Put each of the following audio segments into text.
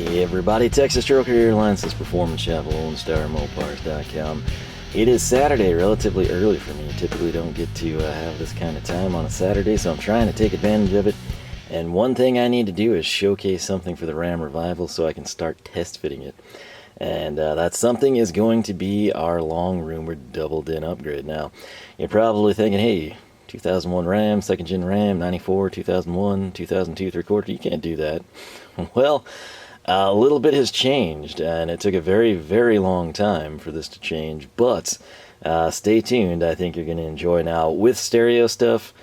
Hey everybody, Texas Trail Carrier Alliance's Performance Shop, LoneStarMopars.com. It is Saturday, relatively early for me. Typically don't get to have this kind of time on a Saturday, so I'm trying to take advantage of it. And one thing I need to do is showcase something for the Ram Revival so I can start test fitting it. And that something is going to be our long-rumored double-din upgrade. Now, you're probably thinking, hey, 2001 Ram, 2nd Gen Ram, 94, 2001, 2002 3/4, you can't do that. Well, a little bit has changed, and it took a very, very long time for this to change, but stay tuned. I think you're going to enjoy. Now, with stereo stuff,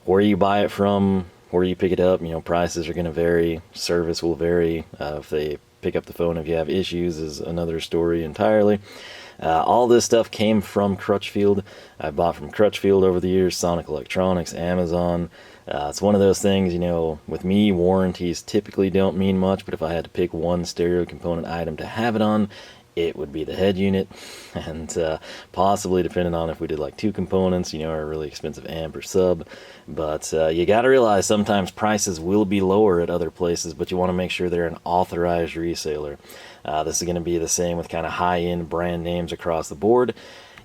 where you buy it from, where you pick it up, you know, prices are going to vary, service will vary. If they pick up the phone if you have issues is another story entirely. All this stuff came from Crutchfield. I bought from Crutchfield over the years, Sonic Electronics, Amazon. It's one of those things, you know, with me, warranties typically don't mean much, but if I had to pick one stereo component item to have it on, it would be the head unit, and possibly, depending on if we did like two components, you know, or a really expensive amp or sub. But you got to realize sometimes prices will be lower at other places, but you want to make sure they're an authorized reseller. This is going to be the same with kind of high-end brand names across the board.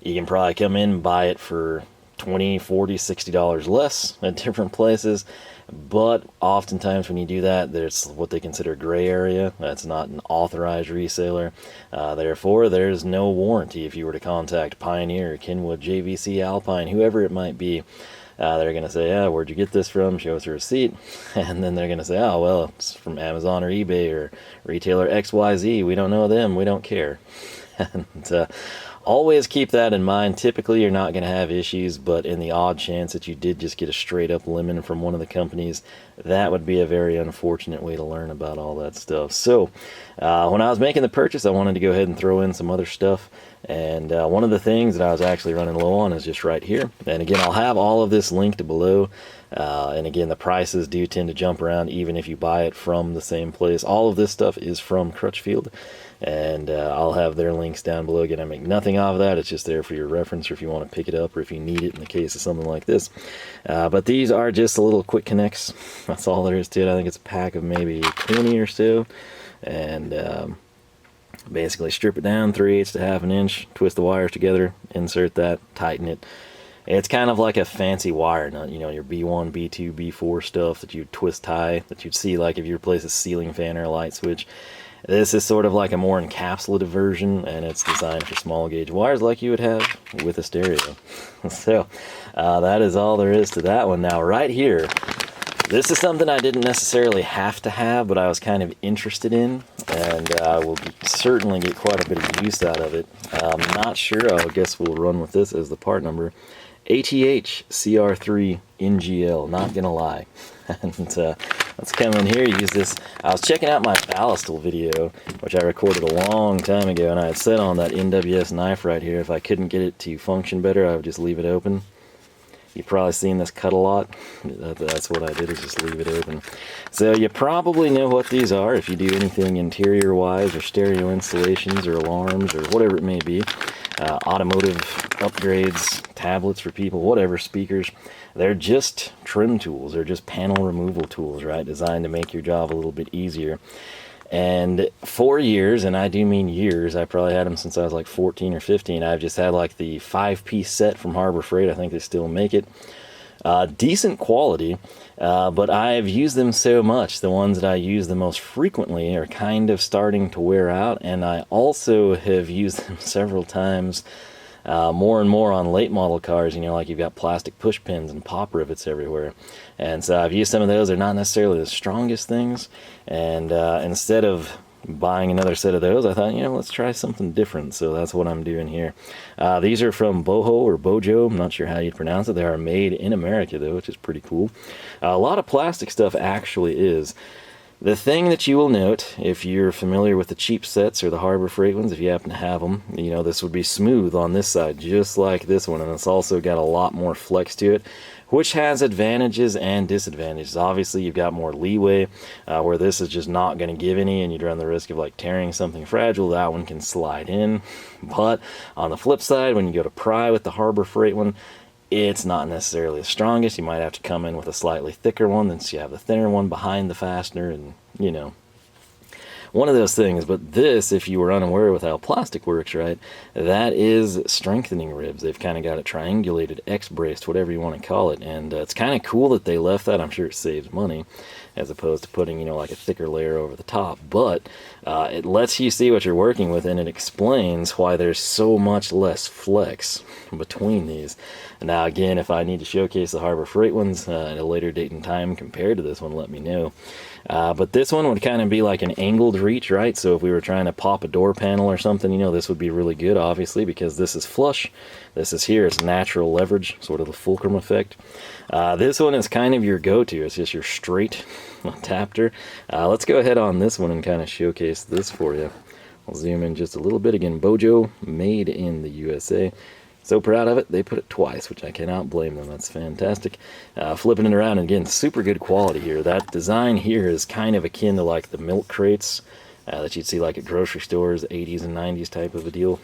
You can probably come in and buy it for $20, $40, $60 less at different places, but oftentimes when you do that, there's what they consider gray area. That's not an authorized reseller. Therefore, there's no warranty if you were to contact Pioneer, Kenwood, JVC, Alpine, whoever it might be. They're going to say, yeah, where'd you get this from? Show us a receipt. And then they're going to say, oh, well, it's from Amazon or eBay or retailer XYZ. We don't know them. We don't care. And always keep that in mind. Typically, you're not going to have issues, but in the odd chance that you did just get a straight-up lemon from one of the companies, that would be a very unfortunate way to learn about all that stuff. So, when I was making the purchase, I wanted to go ahead and throw in some other stuff. And one of the things that I was actually running low on is just right here. And again, I'll have all of this linked below. And again, the prices do tend to jump around even if you buy it from the same place. All of this stuff is from Crutchfield. And I'll have their links down below. Again, I make nothing off of that. It's just there for your reference, or if you want to pick it up, or if you need it in the case of something like this. But these are just a little quick connects. That's all there is to it. I think it's a pack of maybe 20 or so. And basically strip it down 3/8 to 1/2 inch, twist the wires together, insert that, tighten it. It's kind of like a fancy wire nut, you know, your B1, B2, B4 stuff that you twist tie, that you'd see like if you replace a ceiling fan or a light switch. This is sort of like a more encapsulated version, and it's designed for small gauge wires like you would have with a stereo. So that is all there is to that one. Now right here, this is something I didn't necessarily have to have, but I was kind of interested in, and I will certainly get quite a bit of use out of it. I'm not sure, I guess we'll run with this as the part number. ATH CR3 NGL, not gonna lie. And let's come in here, use this. I was checking out my ballastal video, which I recorded a long time ago, and I had set on that NWS knife right here. If I couldn't get it to function better, I would just leave it open. You've probably seen this cut a lot. That's what I did, is just leave it open. So you probably know what these are if you do anything interior-wise or stereo installations or alarms or whatever it may be. Automotive upgrades, tablets for people, whatever, speakers. They're just trim tools. They're just panel removal tools, right? Designed to make your job a little bit easier. And for years, and I do mean years, I probably had them since I was like 14 or 15. I've just had like the 5-piece set from Harbor Freight. I think they still make it. Decent quality, but I've used them so much. The ones that I use the most frequently are kind of starting to wear out, and I also have used them several times more and more on late model cars. You know, like you've got plastic push pins and pop rivets everywhere. And so I've used some of those. They're not necessarily the strongest things, and instead of buying another set of those, I thought, you know, let's try something different. So that's what I'm doing here. These are from Bojo or Bojo. I'm not sure how you'd pronounce it. They are made in America, though, which is pretty cool. A lot of plastic stuff actually is. The thing that you will note, if you're familiar with the cheap sets or the Harbor Freight ones, if you happen to have them, you know, this would be smooth on this side, just like this one, and it's also got a lot more flex to it, which has advantages and disadvantages. Obviously, you've got more leeway, where this is just not going to give any, and you'd run the risk of like tearing something fragile. That one can slide in. But on the flip side, when you go to pry with the Harbor Freight one, it's not necessarily the strongest. You might have to come in with a slightly thicker one, then you have the thinner one behind the fastener, and you know, one of those things. But this, if you were unaware with how plastic works, right, that is strengthening ribs. They've kind of got it triangulated, X-braced, whatever you want to call it, and it's kind of cool that they left that. I'm sure it saves money as opposed to putting, you know, like a thicker layer over the top, but it lets you see what you're working with, and it explains why there's so much less flex between these. Now again, if I need to showcase the Harbor Freight ones at a later date and time compared to this one, let me know. But this one would kind of be like an angled reach, right? So if we were trying to pop a door panel or something, you know, this would be really good, obviously, because this is flush. This is here, it's natural leverage, sort of the fulcrum effect. This one is kind of your go-to. It's just your straight tapter. Let's go ahead on this one and kind of showcase this for you. I'll zoom in just a little bit. Again, Bojo, made in the USA. So proud of it. They put it twice, which I cannot blame them. That's fantastic. Flipping it around, and again, super good quality here. That design here is kind of akin to like the milk crates that you'd see like at grocery stores, 80s and 90s type of a deal.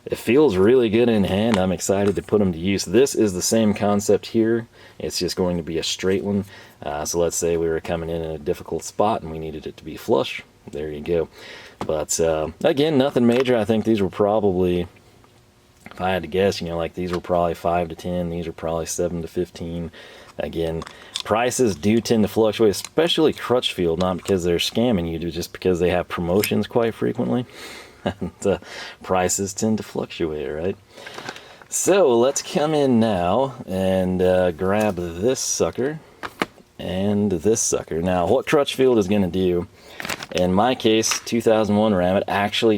It feels really good in hand. I'm excited to put them to use. This is the same concept here. It's just going to be a straight one. So let's say we were coming in a difficult spot and we needed it to be flush. There you go. But again, nothing major. I think these were probably, if I had to guess, you know, like these were probably 5 to 10. These are probably 7 to 15. Again, prices do tend to fluctuate, especially Crutchfield, not because they're scamming you, just because they have promotions quite frequently. And prices tend to fluctuate, right? So let's come in now and grab this sucker and this sucker. Now, what Crutchfield is going to do, in my case, 2001 RAM, it actually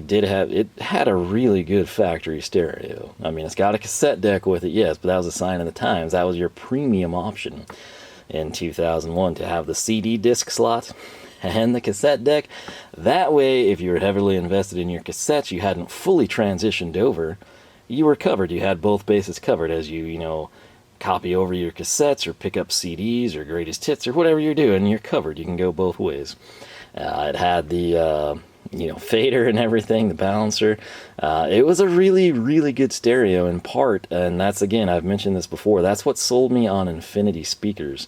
had a really good factory stereo. I mean, it's got a cassette deck with it, yes, but that was a sign of the times. That was your premium option in 2001, to have the CD disc slot and the cassette deck. That way, if you were heavily invested in your cassettes, you hadn't fully transitioned over, you were covered. You had both bases covered as you know, copy over your cassettes or pick up CDs or greatest hits or whatever you're doing, you're covered. You can go both ways. It had the you know, fader and everything, the balancer. It was a really, really good stereo in part, and that's, again, I've mentioned this before, that's what sold me on Infinity speakers.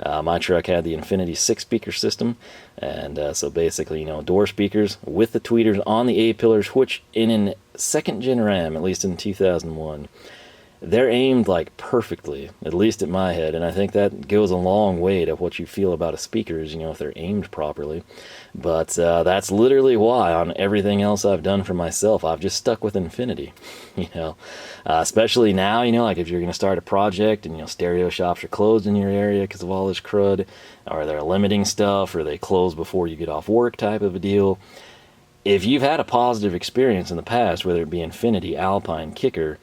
My truck had the Infinity 6-speaker system, and so basically, you know, door speakers with the tweeters on the A-pillars, which in a second-gen RAM, at least in 2001, they're aimed like perfectly, at least in my head, and I think that goes a long way to what you feel about a speaker, is, you know, if they're aimed properly. But that's literally why on everything else I've done for myself, I've just stuck with Infinity, you know. Especially now, you know, like if you're going to start a project and, you know, stereo shops are closed in your area because of all this crud, or they're limiting stuff, or they close before you get off work type of a deal. If you've had a positive experience in the past, whether it be Infinity, Alpine, Kicker,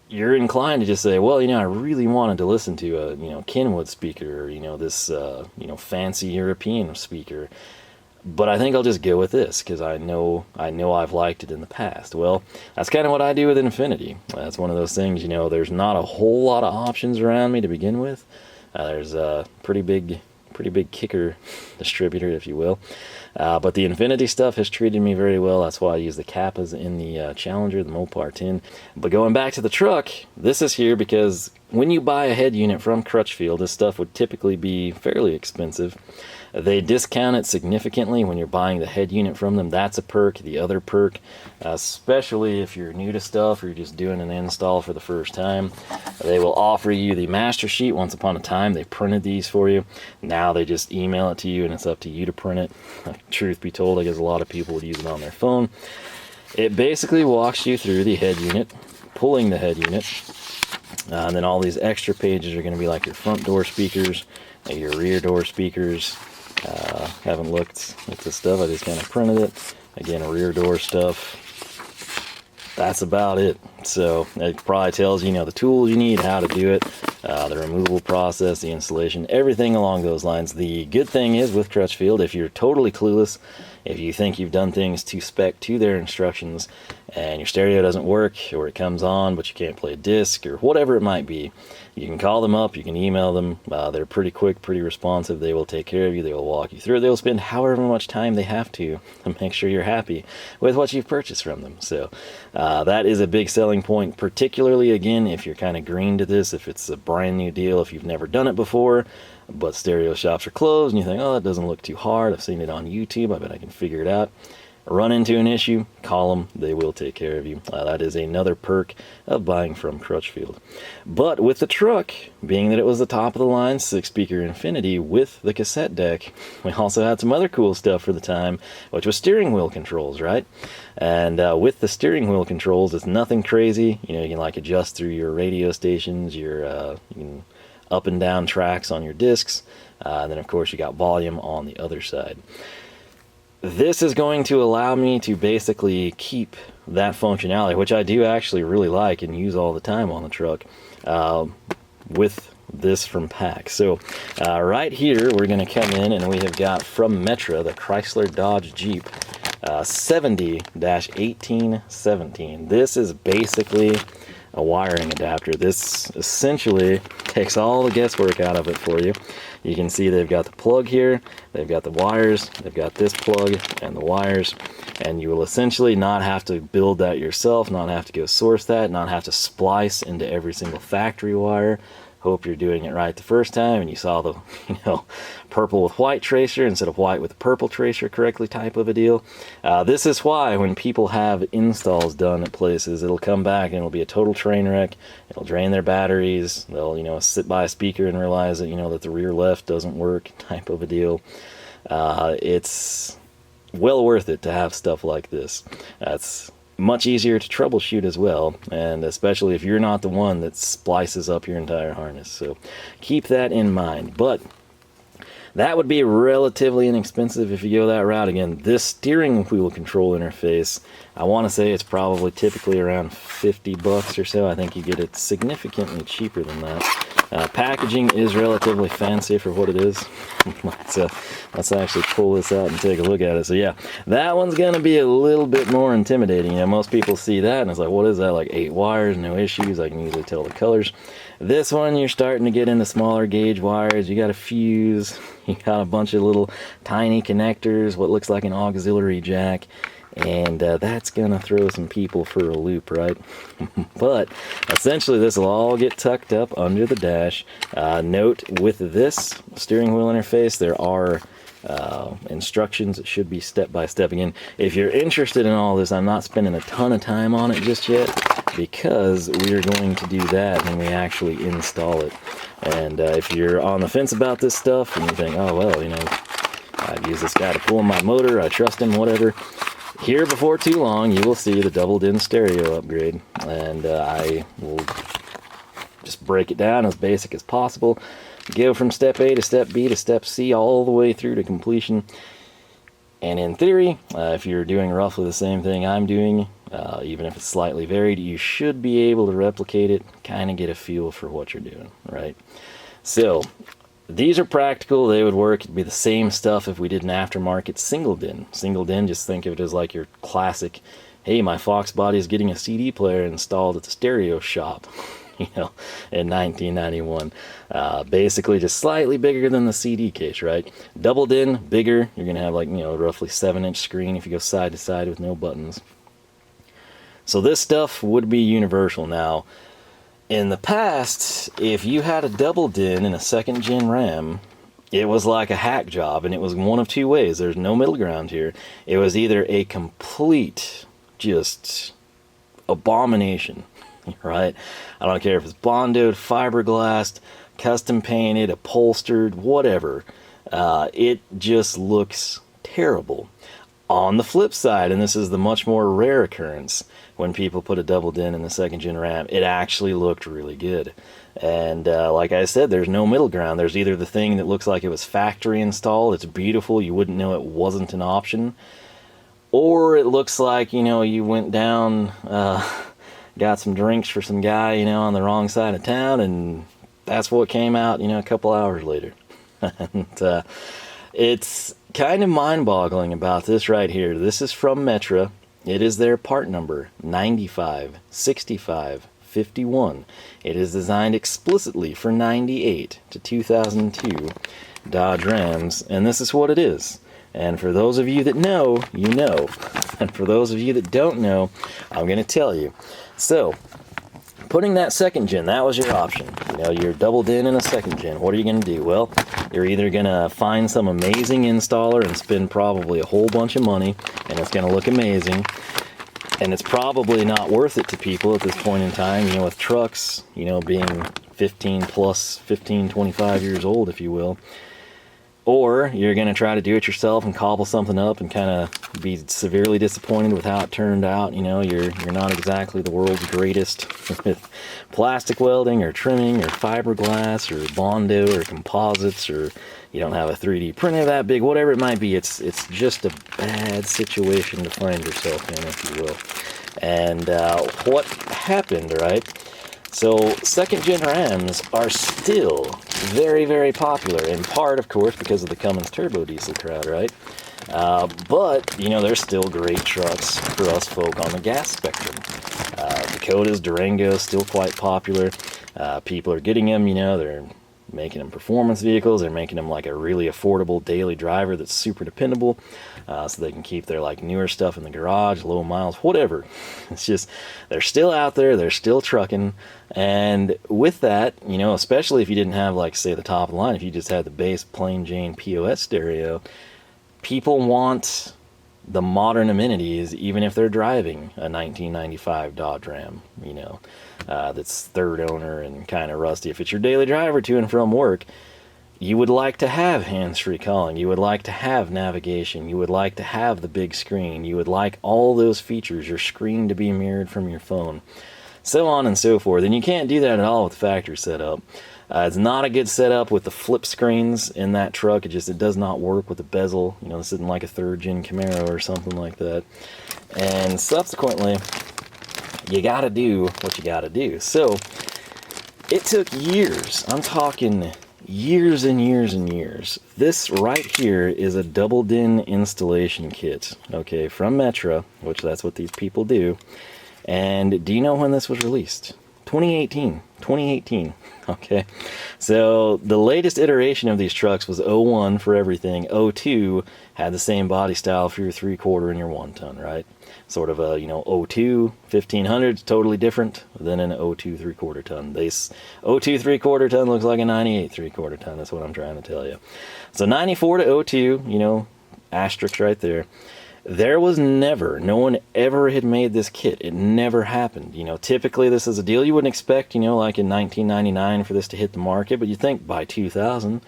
you're inclined to just say, well, you know, I really wanted to listen to a, you know, Kenwood speaker, or, you know, this, you know, fancy European speaker, but I think I'll just go with this because I know I've liked it in the past. Well, that's kind of what I do with Infinity. That's one of those things, you know, there's not a whole lot of options around me to begin with. There's a pretty big kicker distributor, if you will. But the Infinity stuff has treated me very well. That's why I use the Kappas in the Challenger, the Mopar 10. But going back to the truck, this is here because when you buy a head unit from Crutchfield, this stuff would typically be fairly expensive. They discount it significantly when you're buying the head unit from them. That's a perk. The other perk, especially if you're new to stuff or you're just doing an install for the first time, they will offer you the master sheet. Once upon a time, they printed these for you. Now they just email it to you, and it's up to you to print it. Truth be told, I guess a lot of people would use it on their phone. It basically walks you through the head unit, pulling the head unit, and then all these extra pages are going to be like your front door speakers, your rear door speakers. Haven't looked at this stuff, I just kind of printed it. Again, rear door stuff. That's about it. So it probably tells you, you know, the tools you need, how to do it, the removal process, the installation, everything along those lines. The good thing is with Crutchfield, if you're totally clueless, if you think you've done things to spec to their instructions and your stereo doesn't work, or it comes on but you can't play a disc, or whatever it might be, you can call them up, you can email them. They're pretty quick, pretty responsive. They will take care of you. They will walk you through. They'll spend however much time they have to make sure you're happy with what you've purchased from them. So that is a big selling selling point, particularly, again, if you're kind of green to this, if it's a brand new deal, if you've never done it before, but stereo shops are closed, and you think, oh, that doesn't look too hard, I've seen it on YouTube, I bet I can figure it out. Run into an issue, call them, they will take care of you. That is another perk of buying from Crutchfield. But with the truck, being that it was the top of the line 6-speaker Infinity with the cassette deck, we also had some other cool stuff for the time, which was steering wheel controls, right? And with the steering wheel controls, it's nothing crazy. You know, you can like adjust through your radio stations, your you can up and down tracks on your discs, and then of course you got volume on the other side. This is going to allow me to basically keep that functionality, which I do actually really like and use all the time on the truck, with this from PAC. So right here we're going to come in and we have got from Metra, the Chrysler Dodge Jeep 70-1817. This is basically a wiring adapter. This essentially takes all the guesswork out of it for you. You can see they've got the plug here, they've got the wires, they've got this plug and the wires, and you will essentially not have to build that yourself, not have to go source that, not have to splice into every single factory wire. Hope you're doing it right the first time and you saw the, you know, purple with white tracer instead of white with purple tracer correctly type of a deal. This is why when people have installs done at places, it'll come back and it'll be a total train wreck. It'll drain their batteries. They'll, you know, sit by a speaker and realize that, you know, that the rear left doesn't work type of a deal. It's well worth it to have stuff like this. That's much easier to troubleshoot as well, and especially if you're not the one that splices up your entire harness. So keep that in mind. But that would be relatively inexpensive if you go that route. Again, this steering wheel control interface, I want to say it's probably typically around 50 bucks or so. I think you get it significantly cheaper than that. Packaging is relatively fancy for what it is. Let's actually pull this out and take a look at it. So yeah, that one's going to be a little bit more intimidating. You know, most people see that and it's like, what is that? Like 8 wires, no issues. I can easily tell the colors. This one, you're starting to get into smaller gauge wires. You got a fuse. You got a bunch of little tiny connectors, what looks like an auxiliary jack. And that's gonna throw some people for a loop, right? But essentially this will all get tucked up under the dash. Note with this steering wheel interface there are instructions. It should be step by step. Again, if you're interested in all this, I'm not spending a ton of time on it just yet because we are going to do that when we actually install it. And if you're on the fence about this stuff and you think, oh well, you know, I've used this guy to pull my motor, I trust him, whatever, here before too long you will see the double-din stereo upgrade, and I will just break it down as basic as possible, go from step A to step B to step C all the way through to completion. And in theory, if you're doing roughly the same thing I'm doing, even if it's slightly varied, you should be able to replicate it, kind of get a feel for what you're doing, right? So these are practical, they would work. It'd be the same stuff if we did an aftermarket single din. Single din, just think of it as like your classic, hey, my Fox body is getting a CD player installed at the stereo shop, you know, in 1991. Basically just slightly bigger than the CD case, right? Double din, bigger. You're going to have like, you know, roughly 7-inch screen if you go side to side with no buttons. So this stuff would be universal. Now, in the past, if you had a double din and a 2nd gen RAM, it was like a hack job, and it was one of two ways. There's no middle ground here. It was either a complete, just abomination, right? I don't care if it's bondoed, fiberglassed, custom painted, upholstered, whatever. It just looks terrible. On the flip side, and this is the much more rare occurrence, when people put a double din in the 2nd gen RAM, it actually looked really good. And like I said, there's no middle ground. There's either the thing that looks like it was factory installed, it's beautiful, you wouldn't know it wasn't an option, or it looks like, you know, you went down, got some drinks for some guy, you know, on the wrong side of town, and that's what came out, you know, a couple hours later. And it's kind of mind-boggling about this right here. This is from Metra. It is their part number 956551. It is designed explicitly for 98 to 2002 Dodge Rams, and this is what it is. And for those of you that know, you know. And for those of you that don't know, I'm going to tell you. So, putting that second gen, that was your option. You know, you're doubled in a second gen. What are you going to do? Well, you're either going to find some amazing installer and spend probably a whole bunch of money, and it's going to look amazing. And it's probably not worth it to people at this point in time, you know, with trucks, you know, being 15, 25 years old, if you will. Or you're going to try to do it yourself and cobble something up and kind of be severely disappointed with how it turned out. You know, you're not exactly the world's greatest with plastic welding or trimming or fiberglass or Bondo or composites, or you don't have a 3D printer that big, whatever it might be. It's just a bad situation to find yourself in, if you will. And what happened, right? So second gen Rams are still very, very popular, in part, of course, because of the Cummins turbo diesel crowd, right? But, you know, they're still great trucks for us folk on the gas spectrum. Dakotas, Durangos, still quite popular. People are getting them, you know, they're making them performance vehicles. They're making them like a really affordable daily driver that's super dependable, so they can keep their like newer stuff in the garage, low miles, whatever. It's just, they're still out there, they're still trucking. And with that, you know, especially if you didn't have, like, say, the top of the line, if you just had the base plain Jane POS stereo, people want the modern amenities, even if they're driving a 1995 Dodge Ram, you know, that's third owner and kind of rusty. If it's your daily driver to and from work, you would like to have hands-free calling, you would like to have navigation, you would like to have the big screen, you would like all those features, your screen to be mirrored from your phone, so on and so forth. And you can't do that at all with the factory setup. It's not a good setup with the flip screens in that truck. It does not work with the bezel. You know, this isn't like a third gen Camaro or something like that. And subsequently, you gotta do what you gotta do. So it took years. I'm talking years and years and years. This right here is a doubled in installation kit, okay, from Metra, which that's what these people do. And do you know when this was released? 2018, okay? So the latest iteration of these trucks was 01 for everything. 02 had the same body style for your 3/4 and your 1 ton, right? Sort of a, you know, 02 1500 is totally different than an 02 3/4 ton. 02 3/4 ton looks like a 98 3/4 ton, that's what I'm trying to tell you. So 94 to 02, you know, asterisk right there. There was never, no one ever had made this kit. It never happened. You know, typically this is a deal you wouldn't expect, you know, like in 1999 for this to hit the market, but you think by 2000,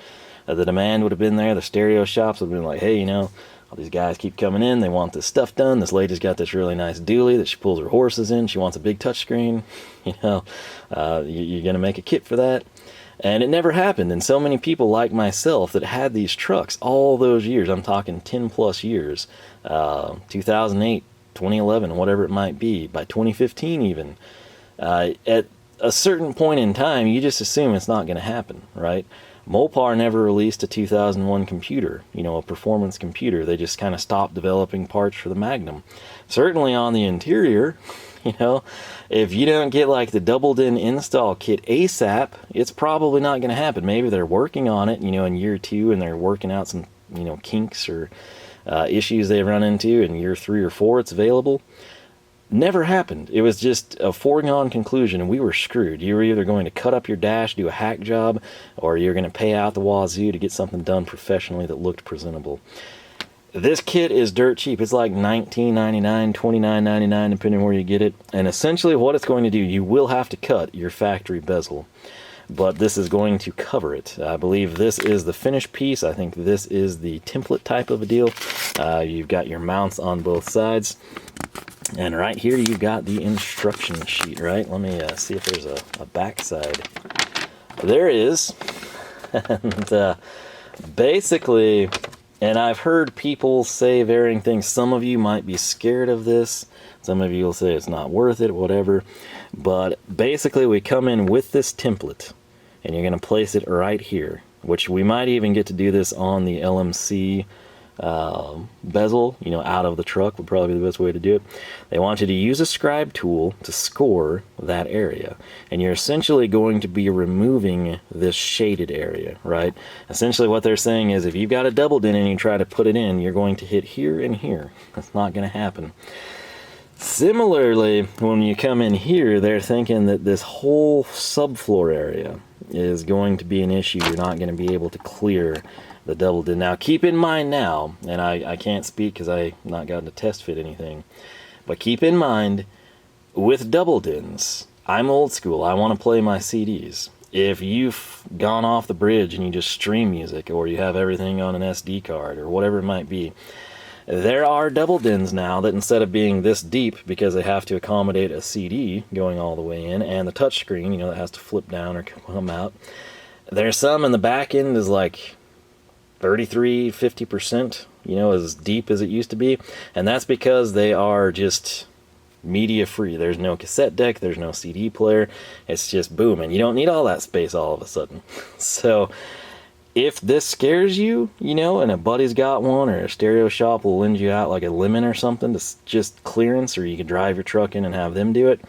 the demand would have been there. The stereo shops would have been like, hey, you know, all these guys keep coming in, they want this stuff done. This lady's got this really nice dually that she pulls her horses in. She wants a big touchscreen. You know, you're going to make a kit for that. And it never happened. And so many people like myself that had these trucks all those years, I'm talking 10 plus years, 2008, 2011, whatever it might be, by 2015 even, at a certain point in time, you just assume it's not going to happen, right? Mopar never released a 2001 computer, you know, a performance computer. They just kind of stopped developing parts for the Magnum. Certainly on the interior, you know, if you don't get like the doubled in install kit ASAP, it's probably not going to happen. Maybe they're working on it, you know, in year 2, and they're working out some, you know, kinks or issues they've run into. In year 3 or 4, it's available. Never happened. It was just a foregone conclusion, and we were screwed. You were either going to cut up your dash, do a hack job, or you're going to pay out the wazoo to get something done professionally that looked presentable. This kit is dirt cheap. It's like $19.99, $29.99, depending where you get it. And essentially what it's going to do, you will have to cut your factory bezel, but this is going to cover it. I believe this is the finished piece. I think this is the template type of a deal. You've got your mounts on both sides. And right here you've got the instruction sheet, right? Let me see if there's a back side. There is. And basically, and I've heard people say varying things. Some of you might be scared of this. Some of you will say it's not worth it, whatever. But basically we come in with this template, and you're going to place it right here, which we might even get to do this on the LMC bezel, out of the truck would probably be the best way to do it. They want you to use a scribe tool to score that area. And you're essentially going to be removing this shaded area, right? Essentially what they're saying is if you've got a double dent and you try to put it in, you're going to hit here and here. That's not going to happen. Similarly, when you come in here, they're thinking that this whole subfloor area is going to be an issue. You're not going to be able to clear the double dent. Now, keep in mind now, and I can't speak because I've not gotten to test fit anything, but keep in mind, with double dents, I'm old school. I want to play my CDs. If you've gone off the bridge and you just stream music, or you have everything on an SD card, or whatever it might be, there are double dins now that instead of being this deep, because they have to accommodate a CD going all the way in, and the touch screen, that has to flip down or come out, there's some in the back end is like 33, 50%, as deep as it used to be. And that's because they are just media free. There's no cassette deck, there's no CD player. It's just boom, and you don't need all that space all of a sudden. So if this scares you, and a buddy's got one, or a stereo shop will lend you out like a lemon or something to just clearance, or you can drive your truck in and have them do it,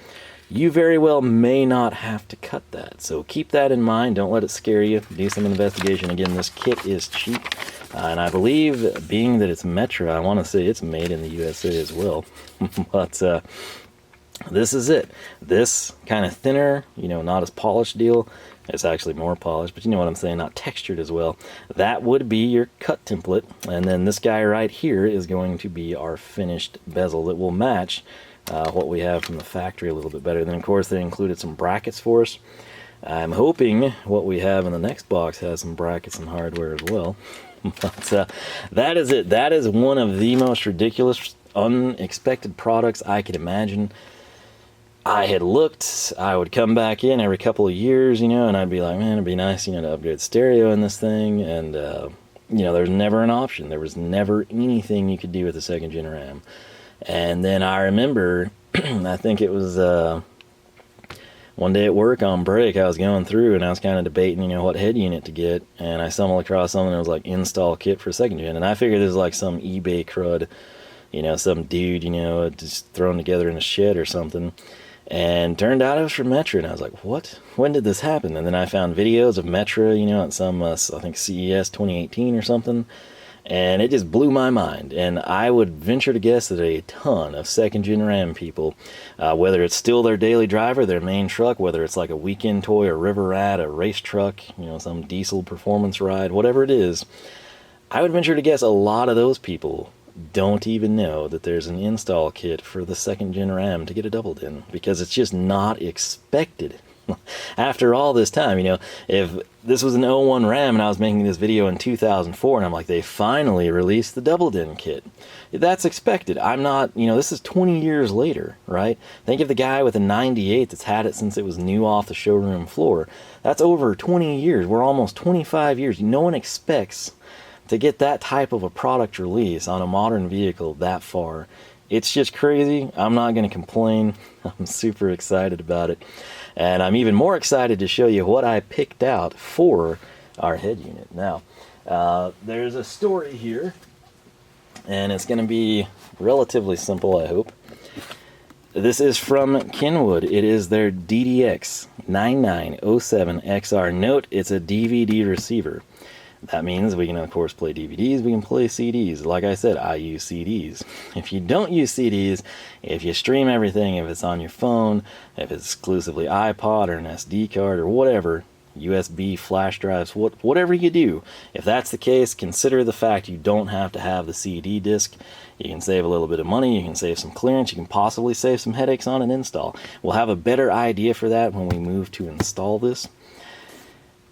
you very well may not have to cut that. So keep that in mind. Don't let it scare you. Do some investigation. Again, this kit is cheap. And I believe, being that it's Metra, I want to say it's made in the USA as well. But this is it. This kind of thinner, not as polished deal. It's actually more polished, but you know what I'm saying, not textured as well. That would be your cut template. And then this guy right here is going to be our finished bezel that will match what we have from the factory a little bit better. Then, of course, they included some brackets for us. I'm hoping what we have in the next box has some brackets and hardware as well. But that is it. That is one of the most ridiculous, unexpected products I could imagine. I had looked, I would come back in every couple of years, and I'd be like, man, it'd be nice, to upgrade stereo in this thing. And, there's never an option. There was never anything you could do with the 2nd gen RAM. And then I remember, I think it was one day at work on break, I was going through and I was kind of debating, what head unit to get. And I stumbled across something that was like install kit for 2nd gen. And I figured this was like some eBay crud, some dude, just thrown together in a shed or something. And turned out it was from Metra, and I was like, what? When did this happen? And then I found videos of Metra, at some, I think CES 2018 or something, and it just blew my mind. And I would venture to guess that a ton of 2nd gen RAM people, whether it's still their daily driver, their main truck, whether it's like a weekend toy, a river rat, a race truck, some diesel performance ride, whatever it is, I would venture to guess a lot of those people don't even know that there's an install kit for the 2nd gen RAM to get a double din, because it's just not expected. After all this time, if this was an 01 RAM and I was making this video in 2004 and I'm like, they finally released the double din kit, that's expected. I'm not, this is 20 years later, right? Think of the guy with a 98 that's had it since it was new off the showroom floor. That's over 20 years. We're almost 25 years. No one expects to get that type of a product release on a modern vehicle that far. It's just crazy. I'm not going to complain. I'm super excited about it. And I'm even more excited to show you what I picked out for our head unit. Now, there's a story here, and it's going to be relatively simple, I hope. This is from Kenwood. It is their DDX9907XR. Note, it's a DVD receiver. That means we can, of course, play DVDs, we can play CDs. Like I said, I use CDs. If you don't use CDs, if you stream everything, if it's on your phone, if it's exclusively iPod or an SD card or whatever, USB, flash drives, whatever you do, if that's the case, consider the fact you don't have to have the CD disc. You can save a little bit of money, you can save some clearance, you can possibly save some headaches on an install. We'll have a better idea for that when we move to install this.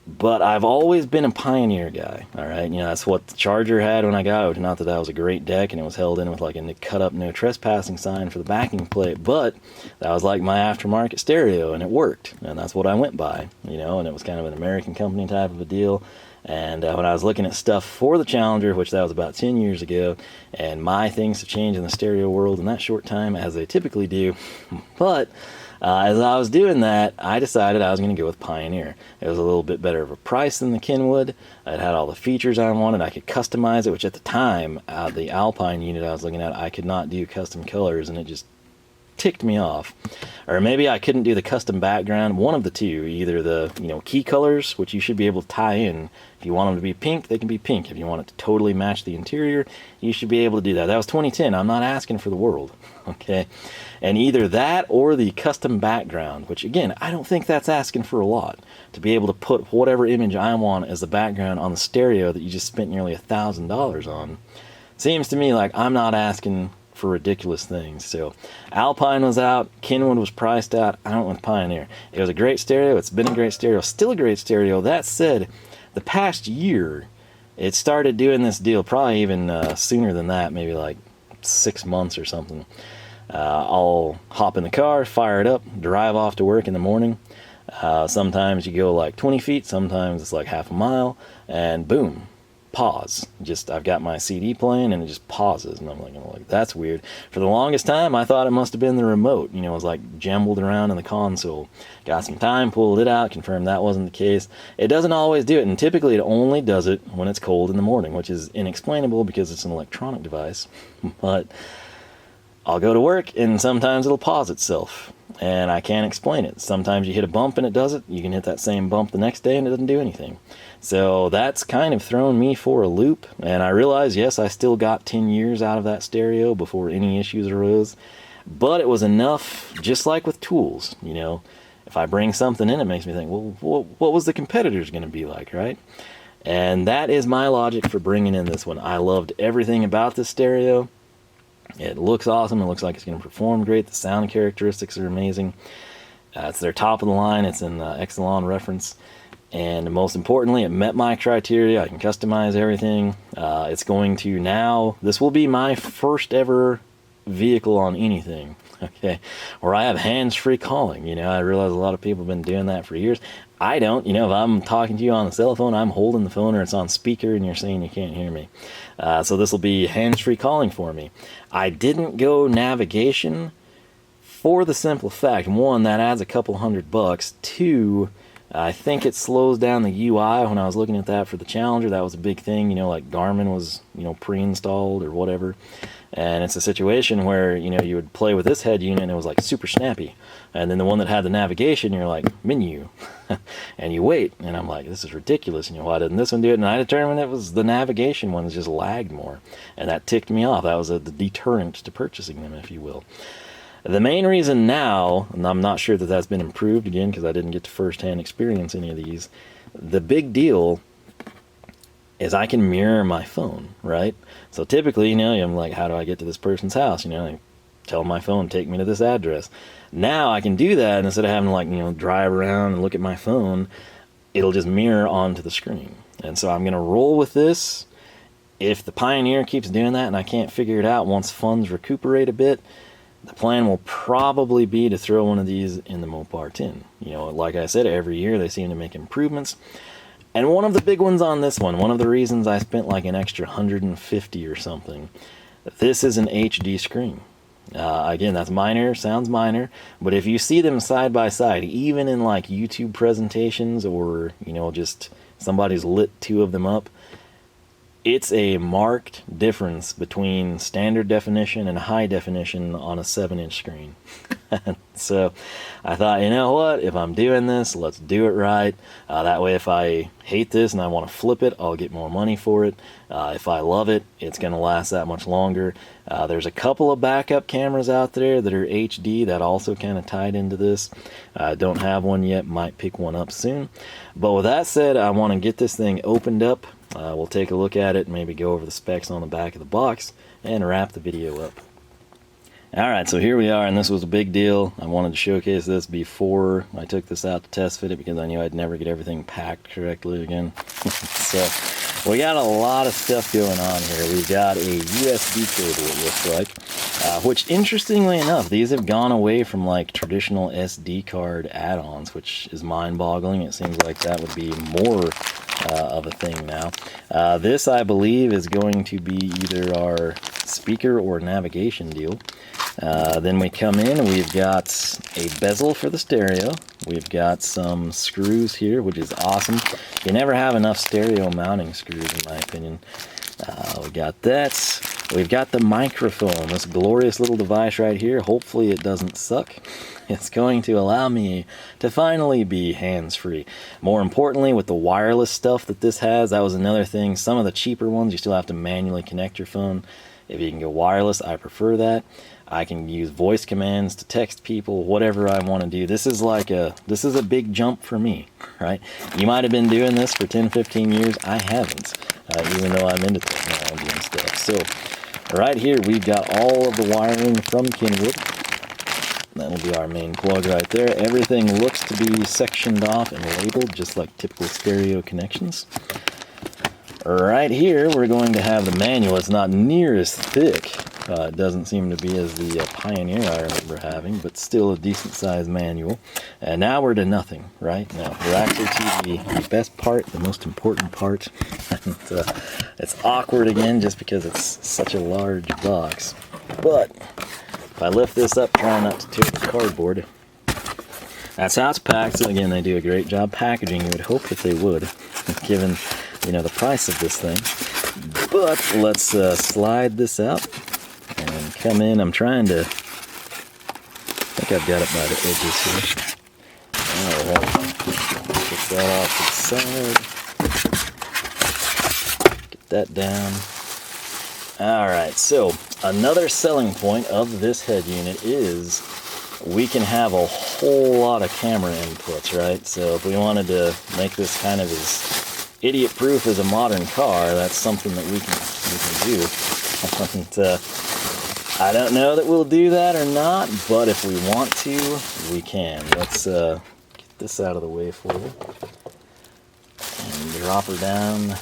But I've always been a Pioneer guy, all right? That's what the Charger had when I got it. Not that that was a great deck, and it was held in with like a cut-up no trespassing sign for the backing plate, but that was like my aftermarket stereo, and it worked, and that's what I went by, and it was kind of an American company type of a deal. And when I was looking at stuff for the Challenger, which that was about 10 years ago, and my things have changed in the stereo world in that short time, as they typically do, but As I was doing that, I decided I was going to go with Pioneer. It was a little bit better of a price than the Kenwood. It had all the features I wanted. I could customize it, which at the time, the Alpine unit I was looking at, I could not do custom colors, and it just ticked me off. Or maybe I couldn't do the custom background. One of the two, either the key colors, which you should be able to tie in. If you want them to be pink, they can be pink. If you want it to totally match the interior, you should be able to do that. That was 2010. I'm not asking for the world, okay? And either that or the custom background, which again, I don't think that's asking for a lot. To be able to put whatever image I want as the background on the stereo that you just spent nearly $1,000 on, seems to me like I'm not asking for ridiculous things. So Alpine was out, Kenwood was priced out, I went with Pioneer. It was a great stereo, it's been a great stereo, still a great stereo. That said, the past year, it started doing this deal, probably even sooner than that, maybe like 6 months or something. I'll hop in the car, fire it up, drive off to work in the morning. Sometimes you go like 20 feet, sometimes it's like half a mile, and boom, pause. I've got my CD playing and it just pauses, and I'm like, that's weird. For the longest time, I thought it must have been the remote. It was like jumbled around in the console. Got some time, pulled it out, confirmed that wasn't the case. It doesn't always do it, and typically it only does it when it's cold in the morning, which is inexplainable because it's an electronic device. But I'll go to work and sometimes it'll pause itself, and I can't explain it. Sometimes you hit a bump and it does it. You can hit that same bump the next day and it doesn't do anything. So that's kind of thrown me for a loop, and I realize, yes, I still got 10 years out of that stereo before any issues arose, but it was enough, just like with tools, if I bring something in, it makes me think, well, what was the competitors going to be like, right? And that is my logic for bringing in this one. I loved everything about this stereo. It looks awesome. It looks like it's going to perform great. The sound characteristics are amazing. It's their top of the line. It's in Exelon reference. And most importantly, it met my criteria. I can customize everything. It's going to now, this will be my first ever vehicle on anything, okay, where I have hands-free calling. I realize a lot of people have been doing that for years. I don't. If I'm talking to you on the cell phone, I'm holding the phone or it's on speaker and you're saying you can't hear me. So this will be hands-free calling for me. I didn't go navigation for the simple fact, one, that adds a couple $100. Two, I think it slows down the UI. When I was looking at that for the Challenger, that was a big thing, like Garmin was, pre-installed or whatever. And it's a situation where, you would play with this head unit and it was like super snappy. And then the one that had the navigation, you're like, menu. And you wait. And I'm like, this is ridiculous. Why didn't this one do it? And I determined it was the navigation one that just lagged more. And that ticked me off. That was the deterrent to purchasing them, if you will. The main reason now, and I'm not sure that that's been improved again because I didn't get to first-hand experience any of these, the big deal is I can mirror my phone, right? So typically, I'm like, how do I get to this person's house? I tell my phone, take me to this address. Now I can do that, and instead of having to drive around and look at my phone, it'll just mirror onto the screen. And so I'm going to roll with this. If the Pioneer keeps doing that and I can't figure it out once funds recuperate a bit, the plan will probably be to throw one of these in the Mopar 10. Like I said, every year they seem to make improvements. And one of the big ones on this one of the reasons I spent like an extra $150 or something, this is an HD screen. Again, that's minor, sounds minor, but if you see them side by side, even in like YouTube presentations or, just somebody's lit two of them up, it's a marked difference between standard definition and high definition on a 7-inch screen. So I thought, you know what, if I'm doing this, let's do it right. That way if I hate this and I want to flip it, I'll get more money for it. If I love it, it's going to last that much longer. There's a couple of backup cameras out there that are HD that also kind of tied into this. I don't have one yet, might pick one up soon. But with that said, I want to get this thing opened up. We'll take a look at it, maybe go over the specs on the back of the box, and wrap the video up. Alright, so here we are, and this was a big deal. I wanted to showcase this before I took this out to test fit it because I knew I'd never get everything packed correctly again. So, we got a lot of stuff going on here. We've got a USB cable, it looks like, which interestingly enough, these have gone away from like traditional SD card add-ons, which is mind-boggling. It seems like that would be more of a thing now. This, I believe, is going to be either our speaker or navigation deal. Then we come in, we've got a bezel for the stereo. We've got some screws here, which is awesome. You never have enough stereo mounting screws, in my opinion. We got that. We've got the microphone, this glorious little device right here. Hopefully it doesn't suck. It's going to allow me to finally be hands-free. More importantly, with the wireless stuff that this has, that was another thing. Some of the cheaper ones, you still have to manually connect your phone. If you can go wireless, I prefer that. I can use voice commands to text people, whatever I want to do. This is a big jump for me, right? You might have been doing this for 10, 15 years. I haven't, even though I'm into technology and stuff. So right here, we've got all of the wiring from Kenwood. That'll be our main plug right there. Everything looks to be sectioned off and labeled, just like typical stereo connections. Right here, we're going to have the manual. It's not near as thick. It doesn't seem to be as the Pioneer I remember having, but still a decent sized manual. And now we're to nothing, right? Now we're actually to the best part, the most important part. And, it's awkward again just because it's such a large box. But if I lift this up, try not to tear the cardboard. That's how it's packed. So again, they do a great job packaging. You would hope that they would, given, you know, the price of this thing. But let's slide this out and come in. I'm trying to, I think I've got it by the edges here. Alright, get that off to the side. Get that down. Alright, so another selling point of this head unit is we can have a whole lot of camera inputs, right? So if we wanted to make this kind of as idiot-proof as a modern car, that's something that we can do. And, I don't know that we'll do that or not, but if we want to, we can. Let's get this out of the way for you. And drop her down.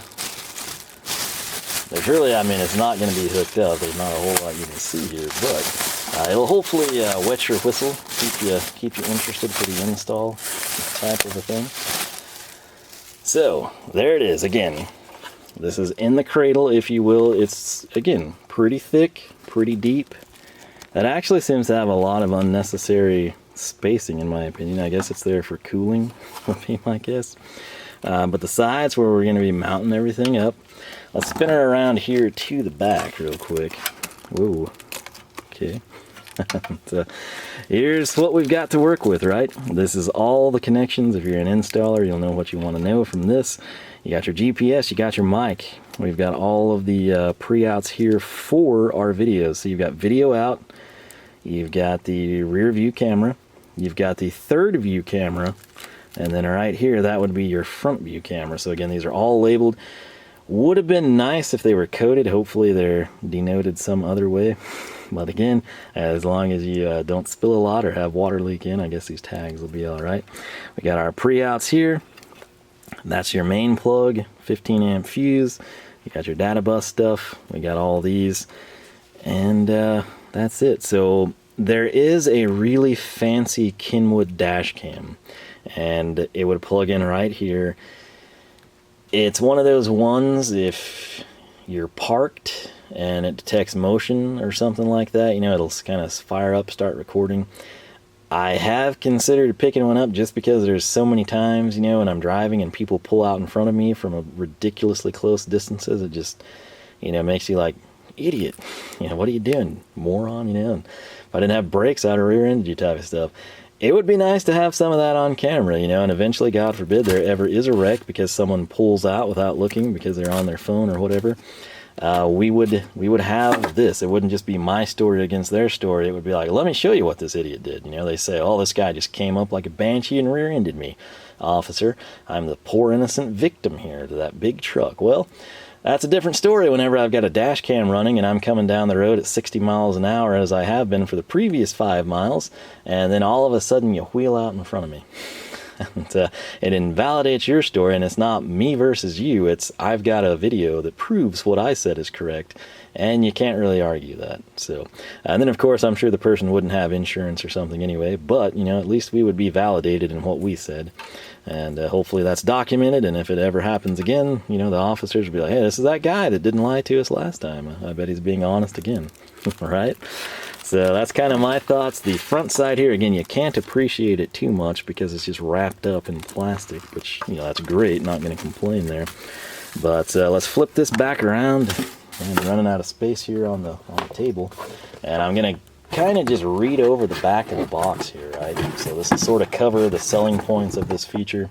There's really, I mean, it's not going to be hooked up. There's not a whole lot you can see here, but it'll hopefully wet your whistle, keep you interested for the install type of a thing. So, there it is. Again, this is in the cradle, if you will. It's, again, pretty thick, pretty deep. That actually seems to have a lot of unnecessary spacing, in my opinion. I guess it's there for cooling, would be my guess. But the sides where we're going to be mounting everything up. Let's spin her around here to the back real quick. Whoa. Okay. So here's what we've got to work with, right? This is all the connections. If you're an installer, you'll know what you want to know from this. You got your GPS, you got your mic. We've got all of the pre-outs here for our videos. So you've got video out, you've got the rear view camera, you've got the third view camera, and then right here, that would be your front view camera. So again, these are all labeled. Would have been nice if they were coded. Hopefully they're denoted some other way. But again, as long as you don't spill a lot or have water leak in, I guess these tags will be all right. We got our pre-outs here. That's your main plug, 15 amp fuse. You got your data bus stuff. We got all these. And that's it. So there is a really fancy Kenwood dash cam. And it would plug in right here. It's one of those ones, if you're parked and it detects motion or something like that, you know, it'll kind of fire up, start recording. I have considered picking one up just because there's so many times, you know, when I'm driving and people pull out in front of me from a ridiculously close distances. It just, you know, makes you like, idiot, you know, what are you doing, moron, you know? And if I didn't have brakes, I'd have rear-ended you type of stuff. It would be nice to have some of that on camera, you know, and eventually, God forbid, there ever is a wreck because someone pulls out without looking because they're on their phone or whatever. We would have this. It wouldn't just be my story against their story. It would be like, let me show you what this idiot did. You know, they say, oh, this guy just came up like a banshee and rear-ended me. Officer, I'm the poor innocent victim here to that big truck. Well, that's a different story whenever I've got a dash cam running and I'm coming down the road at 60 miles an hour as I have been for the previous 5 miles, and then all of a sudden you wheel out in front of me. And it invalidates your story, and it's not me versus you. It's I've got a video that proves what I said is correct, and you can't really argue that. So, and then of course I'm sure the person wouldn't have insurance or something anyway, but you know, at least we would be validated in what we said, and hopefully that's documented. And if it ever happens again, you know, the officers will be like, hey, this is that guy that didn't lie to us last time. I bet he's being honest again. Right? So that's kind of my thoughts. The front side here, again, you can't appreciate it too much because it's just wrapped up in plastic, which, you know, that's great. Not going to complain there. But let's flip this back around. I'm running out of space here on the table. And I'm going to kind of just read over the back of the box here, right? So this will sort of cover the selling points of this feature,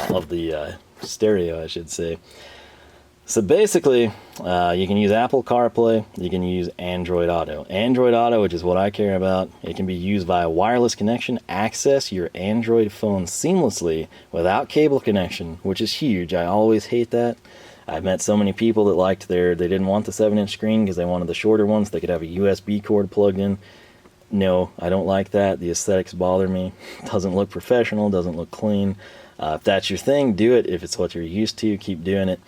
of the stereo, I should say. So basically, you can use Apple CarPlay, you can use Android Auto. Android Auto, which is what I care about, it can be used via wireless connection, access your Android phone seamlessly without cable connection, which is huge. I always hate that. I've met so many people that liked they didn't want the 7-inch screen because they wanted the shorter ones. They could have a USB cord plugged in. No, I don't like that. The aesthetics bother me. It doesn't look professional, doesn't look clean. If that's your thing, do it. If it's what you're used to, keep doing it.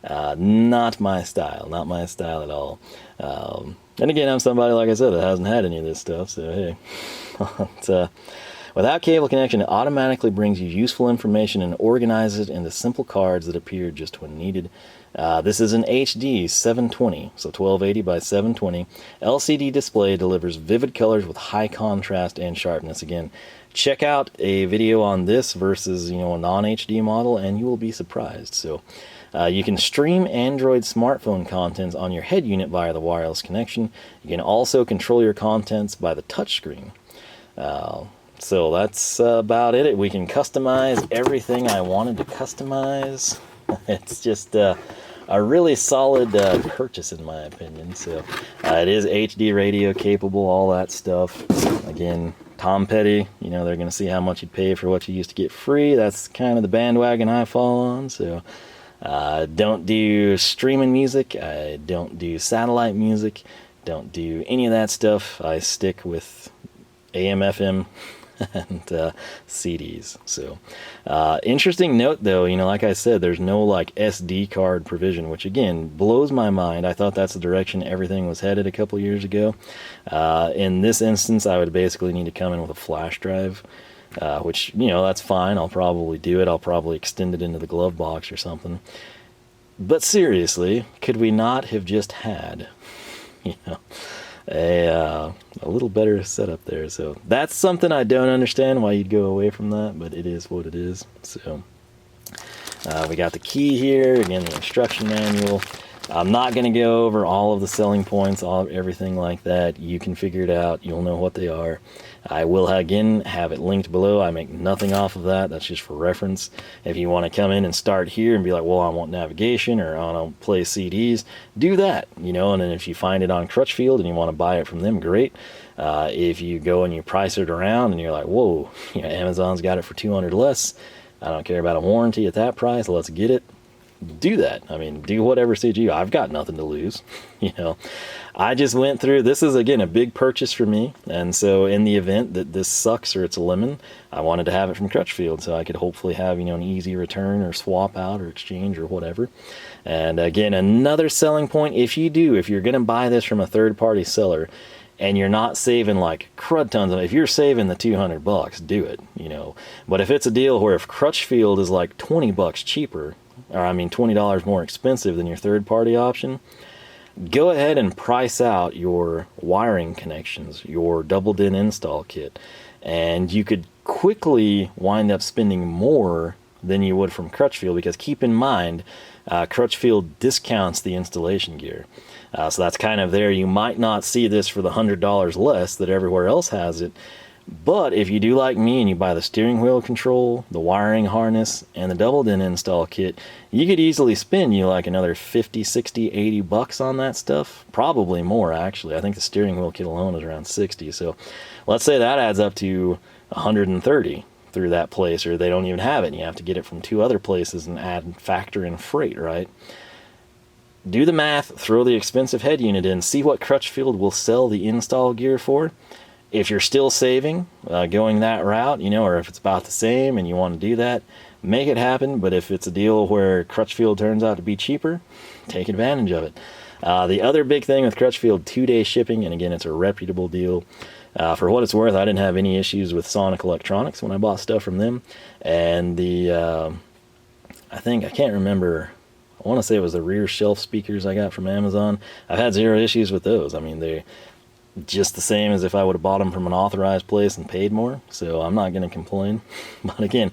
Not my style at all. And again, I'm somebody, like I said, that hasn't had any of this stuff, so hey. But, without cable connection, it automatically brings you useful information and organizes it into simple cards that appear just when needed. This is an HD 720, so 1280 by 720. LCD display delivers vivid colors with high contrast and sharpness. Again, check out a video on this versus, you know, a non-HD model, and you will be surprised. So, you can stream Android smartphone contents on your head unit via the wireless connection. You can also control your contents by the touchscreen. So that's about it. We can customize everything I wanted to customize. It's just a really solid purchase in my opinion. So it is HD radio capable, all that stuff. Again, Tom Petty, you know, they're going to see how much you'd pay for what you used to get free. That's kind of the bandwagon I fall on. So don't do streaming music. I don't do satellite music. Don't do any of that stuff. I stick with AM, FM, and CDs. So interesting note though, you know, like I said, there's no like SD card provision, which again blows my mind. I thought that's the direction everything was headed a couple years ago. In this instance, I would basically need to come in with a flash drive, which, you know, that's fine. I'll probably do it. I'll probably extend it into the glove box or something. But seriously, could we not have just had, you know, a little better setup there? So that's something I don't understand why you'd go away from that, but it is what it is. So we got the key here, again, the instruction manual. I'm not going to go over all of the selling points, everything like that. You can figure it out. You'll know what they are. I will, again, have it linked below. I make nothing off of that. That's just for reference. If you want to come in and start here and be like, well, I want navigation or I want to play CDs, do that, you know. And then if you find it on Crutchfield and you want to buy it from them, great. If you go and you price it around and you're like, whoa, you know, Amazon's got it for $200 less. I don't care about a warranty at that price. Let's get it. Do that. I mean, do whatever suits you. I've got nothing to lose. You know, I just went through, this is again a big purchase for me, and so in the event that this sucks or it's a lemon, I wanted to have it from Crutchfield so I could hopefully have, you know, an easy return or swap out or exchange or whatever. And again, another selling point, if you're going to buy this from a third-party seller and you're not saving like crud tons of it, if you're saving the $200, do it, you know. But if it's a deal where if Crutchfield is like $20 cheaper, or I mean $20 more expensive than your third-party option, go ahead and price out your wiring connections, your double-DIN install kit, and you could quickly wind up spending more than you would from Crutchfield, because keep in mind, Crutchfield discounts the installation gear. So that's kind of there. You might not see this for the $100 less that everywhere else has it, but if you do like me and you buy the steering wheel control, the wiring harness, and the double-DIN install kit, you could easily spend you like another 50, 60, 80 bucks on that stuff. Probably more, actually. I think the steering wheel kit alone is around 60. So let's say that adds up to 130 through that place, or they don't even have it and you have to get it from 2 other places and factor in freight, right? Do the math, throw the expensive head unit in, see what Crutchfield will sell the install gear for. If you're still saving, going that route, you know, or if it's about the same and you want to do that, make it happen. But if it's a deal where Crutchfield turns out to be cheaper, take advantage of it. The other big thing with Crutchfield, 2-day shipping, and again, it's a reputable deal. For what it's worth, I didn't have any issues with Sonic Electronics when I bought stuff from them. And I can't remember, I want to say it was the rear shelf speakers I got from Amazon. I've had zero issues with those. I mean, they're just the same as if I would have bought them from an authorized place and paid more, so I'm not going to complain. But again,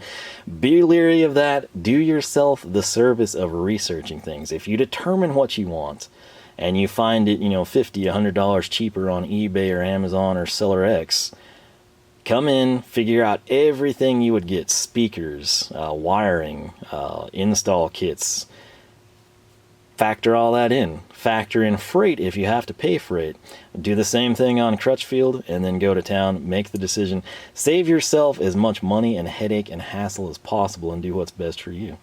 be leery of that. Do yourself the service of researching things. If you determine what you want and you find it, you know, $50, $100 cheaper on eBay or Amazon or Seller X, come in, figure out everything you would get: speakers, wiring, install kits. Factor all that in. Factor in freight if you have to pay freight. Do the same thing on Crutchfield and then go to town. Make the decision. Save yourself as much money and headache and hassle as possible and do what's best for you.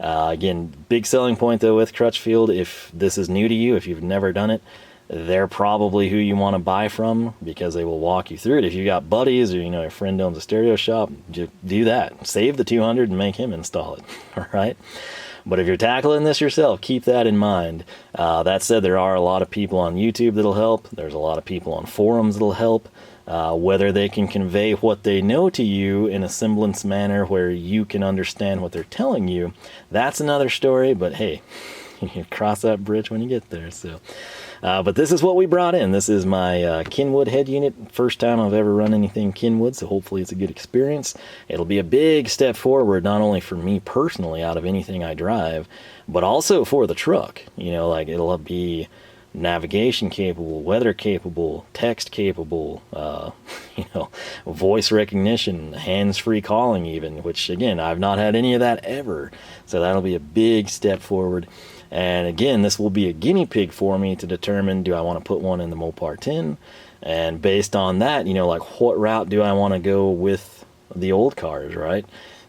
Again, big selling point though with Crutchfield, if this is new to you, if you've never done it, they're probably who you want to buy from because they will walk you through it. If you got buddies or, you know, your friend owns a stereo shop, just do that. Save the $200 and make him install it. All right. But if you're tackling this yourself, keep that in mind. That said, there are a lot of people on YouTube that'll help. There's a lot of people on forums that'll help. Whether they can convey what they know to you in a semblance manner where you can understand what they're telling you, that's another story. But hey, you cross that bridge when you get there. So, but this is what we brought in. This is my Kenwood head unit. First time I've ever run anything Kenwood, so hopefully it's a good experience. It'll be a big step forward, not only for me personally out of anything I drive, but also for the truck. You know, like it'll be navigation capable, weather capable, text capable, you know, voice recognition, hands-free calling even, which again, I've not had any of that ever. So that'll be a big step forward. And again, this will be a guinea pig for me to determine, do I want to put one in the Mopar 10? And based on that, you know, like what route do I want to go with the old cars, right?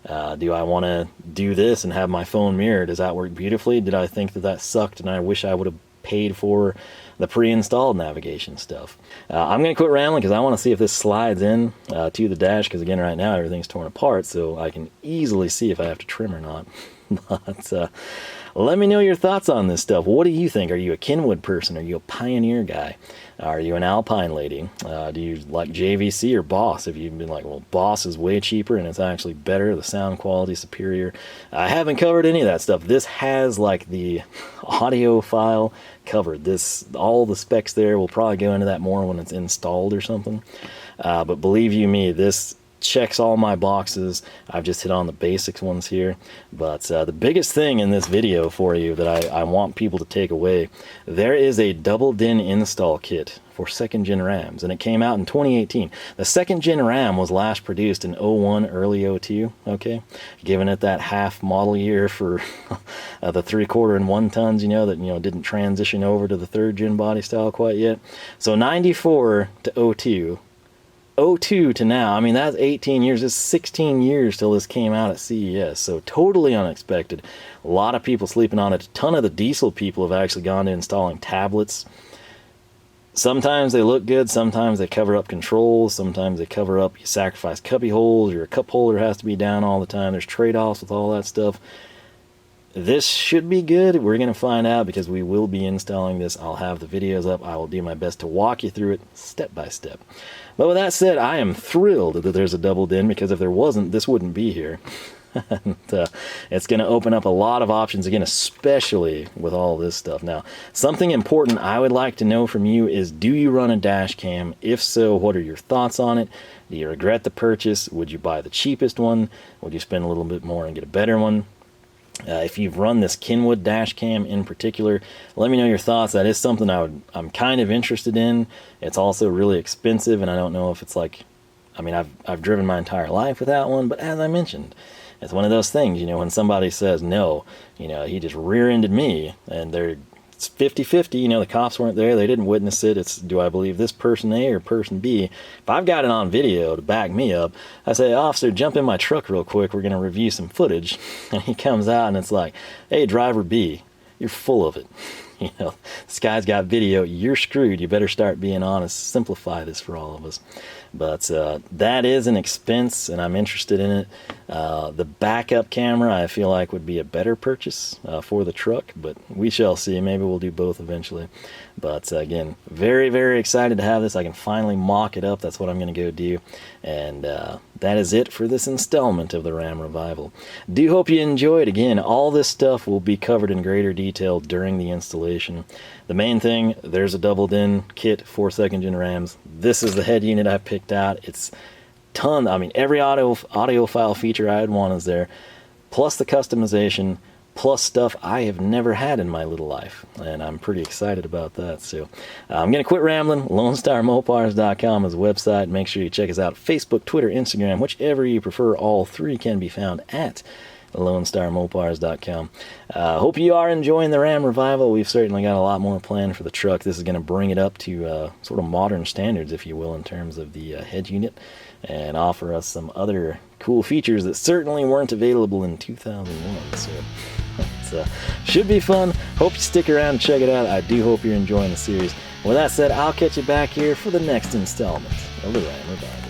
Do I want to do this and have my phone mirror? Does that work beautifully? Did I think that that sucked and I wish I would have paid for the pre-installed navigation stuff? I'm going to quit rambling because I want to see if this slides in to the dash, because again, right now everything's torn apart, so I can easily see if I have to trim or not. But let me know your thoughts on this stuff. What do you think? Are you a Kenwood person? Are you a Pioneer guy? Are you an Alpine lady? Do you like JVC or Boss? If you've been like, well, Boss is way cheaper and it's actually better, the sound quality superior. I haven't covered any of that stuff. This has like the audiophile covered. This, all the specs there, we'll probably go into that more when it's installed or something. But believe you me, this checks all my boxes. I've just hit on the basics ones here, but the biggest thing in this video for you that I want people to take away, there is a double DIN install kit for 2nd gen Rams, and it came out in 2018. The 2nd gen Ram was last produced in 01, early 02, okay? Giving it that half model year for the 3/4 and 1 tons, you know, that, you know, didn't transition over to the 3rd gen body style quite yet. So 94 to 02, 02 to now, I mean, that's 18 years. It's 16 years till this came out at CES, so totally unexpected. A lot of people sleeping on it. A ton of the diesel people have actually gone to installing tablets. Sometimes they look good, sometimes they cover up controls, sometimes they cover up, you sacrifice cubby holes, your cup holder has to be down all the time. There's trade-offs with all that stuff. This should be good. We're going to find out because we will be installing this. I'll have the videos up. I will do my best to walk you through it step by step. But with that said, I am thrilled that there's a double DIN, because if there wasn't, this wouldn't be here. And, it's going to open up a lot of options again, especially with all this stuff. Now, something important I would like to know from you is, do you run a dash cam? If so, what are your thoughts on it? Do you regret the purchase? Would you buy the cheapest one? Would you spend a little bit more and get a better one? If you've run this Kenwood dash cam in particular, let me know your thoughts. That is something I'm kind of interested in. It's also really expensive, and I don't know if it's like, I mean, I've driven my entire life without one, but as I mentioned, it's one of those things, you know, when somebody says no, you know, he just rear-ended me, and it's 50-50, you know, the cops weren't there, they didn't witness it. It's, do I believe this person A or person B? If I've got it on video to back me up, I say, officer, jump in my truck real quick, we're going to review some footage. And he comes out and it's like, hey, driver B, you're full of it. you know, this guy's got video, you're screwed. You better start being honest. Simplify this for all of us. But that is an expense, and I'm interested in it. The backup camera, I feel like, would be a better purchase for the truck, but we shall see. Maybe we'll do both eventually. But again, very, very excited to have this. I can finally mock it up. That's what I'm going to go do. And that is it for this installment of the Ram Revival. Do hope you enjoyed. Again, all this stuff will be covered in greater detail during the installation. The main thing, there's a double DIN kit, 4 2nd-gen Rams. This is the head unit I picked out. It's ton. I mean, every audiophile feature I'd want is there, plus the customization, plus stuff I have never had in my little life, and I'm pretty excited about that. So I'm going to quit rambling. LoneStarMopars.com is the website. Make sure you check us out. Facebook, Twitter, Instagram, whichever you prefer. All three can be found at LoneStarMopars.com. Hope you are enjoying the Ram Revival. We've certainly got a lot more planned for the truck. This is going to bring it up to sort of modern standards, if you will, in terms of the head unit, and offer us some other cool features that certainly weren't available in 2001. So should be fun. Hope you stick around and check it out. I do hope you're enjoying the series. With that said, I'll catch you back here for the next installment of the Ram Revival.